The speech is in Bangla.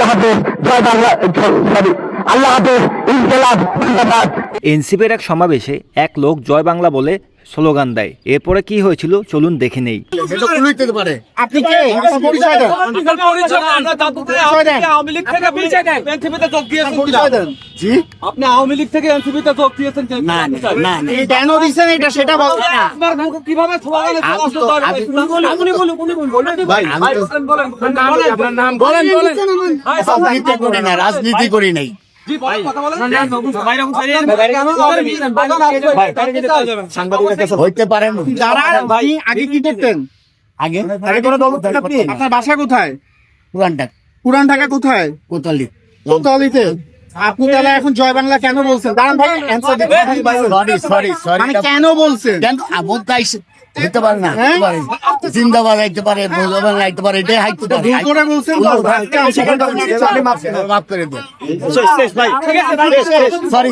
হাফেজ, জয় বাংলা, সরি, আল্লাহ হাফেজ, ইনকিলাব জিন্দাবাদ। এনসিপির এক সমাবেশে এক লোক জয় বাংলা বলে স্লোগান দেয়। এরপরে কি হয়েছিল চলুন দেখে নেই। আপনি কে? পরিচয় দেন। আওয়ামী লীগ থেকে এনসিপিতে যোগ দিয়েছেন জি? আপনি আওয়ামী লীগ থেকে এনসিপিতে যোগ দিয়েছেন না, কেন দিচ্ছেন এটা সেটা বলতে না। আপনার মুখে কিভাবে স্লোগানে রাজনীতি করি না, রাজনীতি করি নাই। হইতে পারেন। যারা আগে কি করতেন? আগে কোনো দল করতেন আপনি? আপনার বাসা কোথায়? পুরানটা পুরান ঢাকা কোথায়? কোতালি। কোতোয়ালিতে। আপনি তাহলে এখন জয় বাংলা কেন বলছেন? দাঁড়ান ভাই, answer দিতে হবে। সরি মানে কেন বলছেন? কেন হইতে পারে না, হইতে পারে। জিন্দাবাদ আইতে পারে, মুজিবাবাদ আইতে পারে, এটাই হাইতে পারে। ভুল করে বলছেন তো? আজকে আমি মাফ করে দেন। সরি